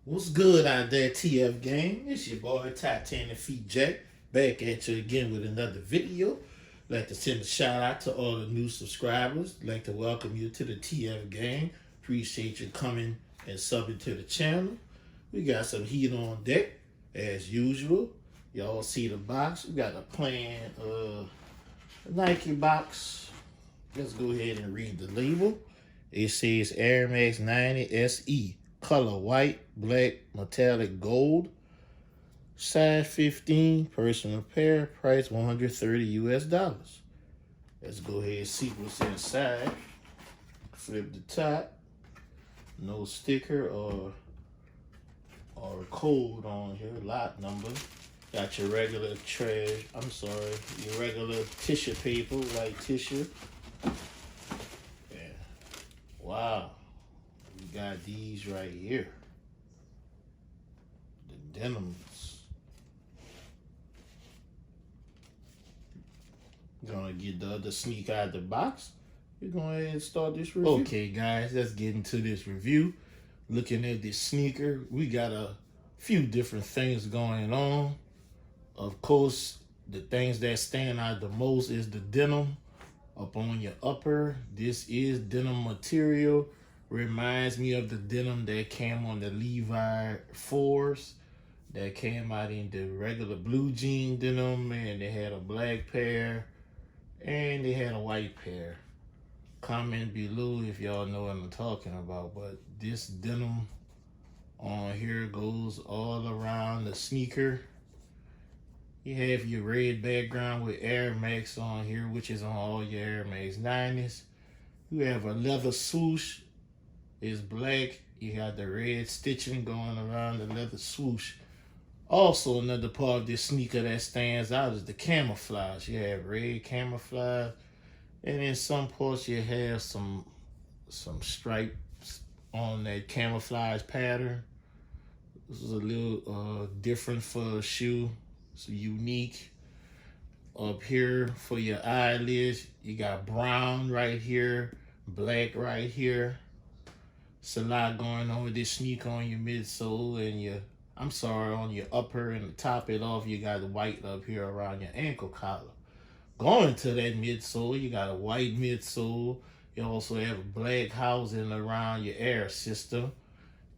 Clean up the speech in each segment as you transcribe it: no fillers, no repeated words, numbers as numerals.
What's good out there, TF gang? It's your boy TitanicFeetJack back at you again with another video. Like to send a shout out to all the new subscribers. Like to welcome you to the TF gang. Appreciate you coming and subbing to the channel. We got some heat on deck as usual. Y'all see the box. We got a plain Nike box. Let's go ahead and read the label. It says Air Max 90 SE. Color white, black, metallic gold. Size 15, personal pair, price $130 US. Let's go ahead and see what's inside. Flip the top. No sticker or code on here, lot number. Got your regular your regular tissue paper, white tissue. Yeah. Wow. We got these right here. The denims. Gonna get the other sneaker out of the box. We're going to go ahead and start this review. Okay, guys, let's get into this review. Looking at this sneaker, we got a few different things going on. Of course, the things that stand out the most is the denim up on your upper. This is denim material. Reminds me of the denim that came on the Levi 4s that came out in the regular blue jean denim, and they had a black pair and they had a white pair. Comment below if y'all know what I'm talking about, but this denim on here goes all around the sneaker. You have your red background with Air Max on here, which is on all your Air Max 90s. You have a leather swoosh. It's black. You got the red stitching going around the leather swoosh. Also, another part of this sneaker that stands out is the camouflage. You have red camouflage, and in some parts you have some stripes on that camouflage pattern. This is a little different for a shoe. It's unique. Up here for your eyelids, you got brown right here, black right here. It's a lot going on with this sneaker on your midsole and on your upper, and to top it off, you got the white up here around your ankle collar. Going to that midsole, you got a white midsole. You also have a black housing around your air system,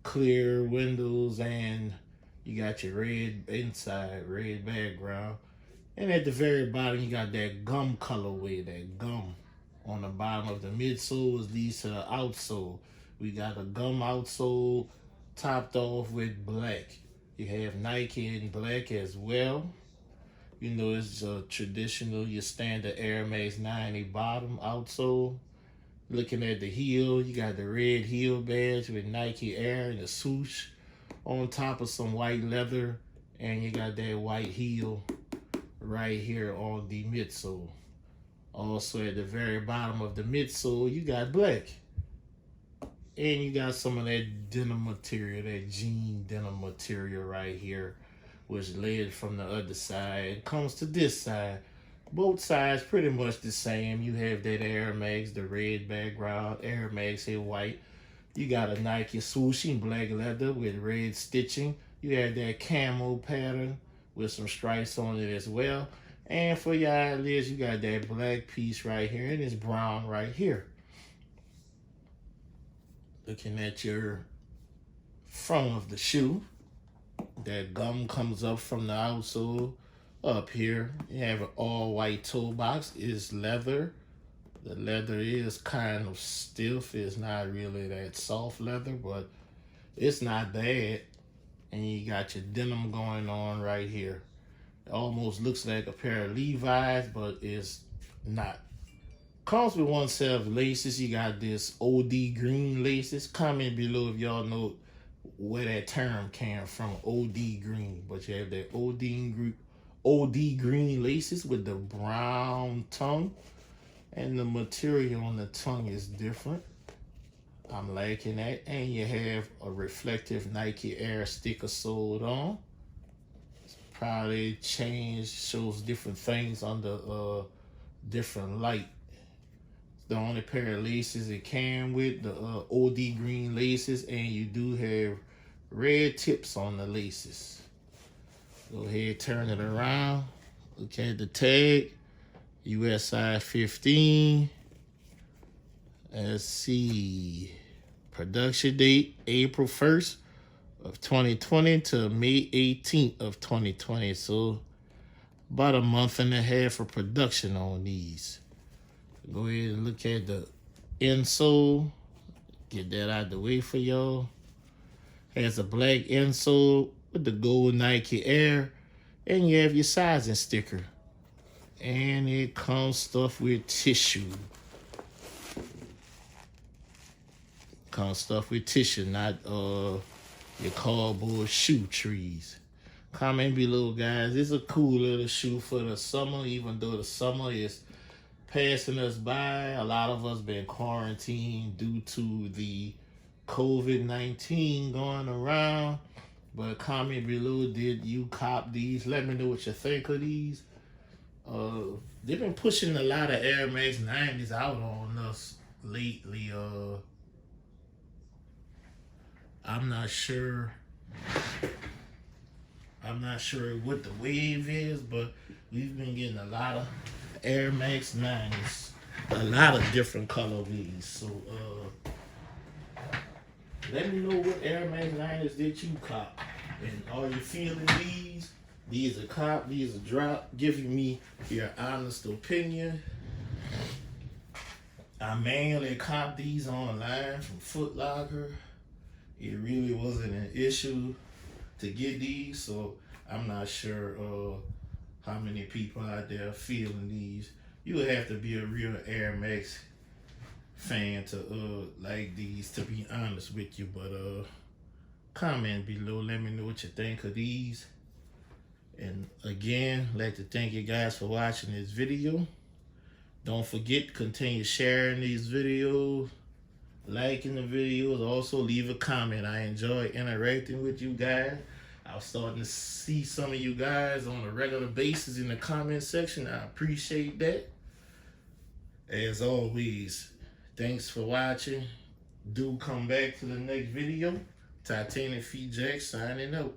clear windows, and you got your red inside, red background. And at the very bottom, you got that gum colorway, that gum on the bottom of the midsole leads to the outsole. We got a gum outsole topped off with black. You have Nike in black as well. You know, it's a traditional, your standard Air Max 90 bottom outsole. Looking at the heel, you got the red heel badge with Nike Air and the swoosh on top of some white leather. And you got that white heel right here on the midsole. Also at the very bottom of the midsole, you got black. And you got some of that denim material, that jean denim material right here, which laid from the other side. It comes to this side. Both sides pretty much the same. You have that Air Max, the red background, Air Max here white. You got a Nike swoosh in black leather with red stitching. You have that camo pattern with some stripes on it as well. And for your eyelids, you got that black piece right here, and it's brown right here. Looking at your front of the shoe, that gum comes up from the outsole up here. You have an all white toe box. It's leather. The leather is kind of stiff. It's not really that soft leather, but it's not bad. And you got your denim going on right here. It almost looks like a pair of Levi's, but it's not. Comes with one set of laces. You got this OD green laces. Comment below if y'all know where that term came from, OD green. But you have that OD green laces with the brown tongue. And the material on the tongue is different. I'm liking that. And you have a reflective Nike Air sticker sewed on. It's probably changed, shows different things under different light. The only pair of laces it came with, the OD green laces, and you do have red tips on the laces. Go ahead, turn it around. Look at the tag. US size 15. Let's see. Production date April 1st of 2020 to May 18th of 2020. So about a month and a half of production on these. Go ahead and look at the insole. Get that out the way for y'all. Has a black insole with the gold Nike Air. And you have your sizing sticker. And it comes stuffed with tissue. Comes stuffed with tissue, not your cardboard shoe trees. Comment below, guys. It's a cool little shoe for the summer, even though the summer is passing us by. A lot of us been quarantined due to the COVID-19 going around. But comment below, did you cop these? Let me know what you think of these. They've been pushing a lot of Air Max 90s out on us lately. I'm not sure what the wave is, but we've been getting a lot of Air Max 90s, a lot of different colorways. So let me know what Air Max 90s did you cop, and are you feeling these? These are cop, these are drop. Giving me your honest opinion. I mainly cop these online from Foot Locker. It really wasn't an issue to get these, so I'm not sure how many people out there feeling these. You would have to be a real Air Max fan to like these, to be honest with you. But comment below, let me know what you think of these. And again, I'd like to thank you guys for watching this video. Don't forget to continue sharing these videos, liking the videos, also leave a comment. I enjoy interacting with you guys. I'm starting to see some of you guys on a regular basis in the comment section. I appreciate that. As always, thanks for watching. Do come back to the next video. TitanicFeetJack signing out.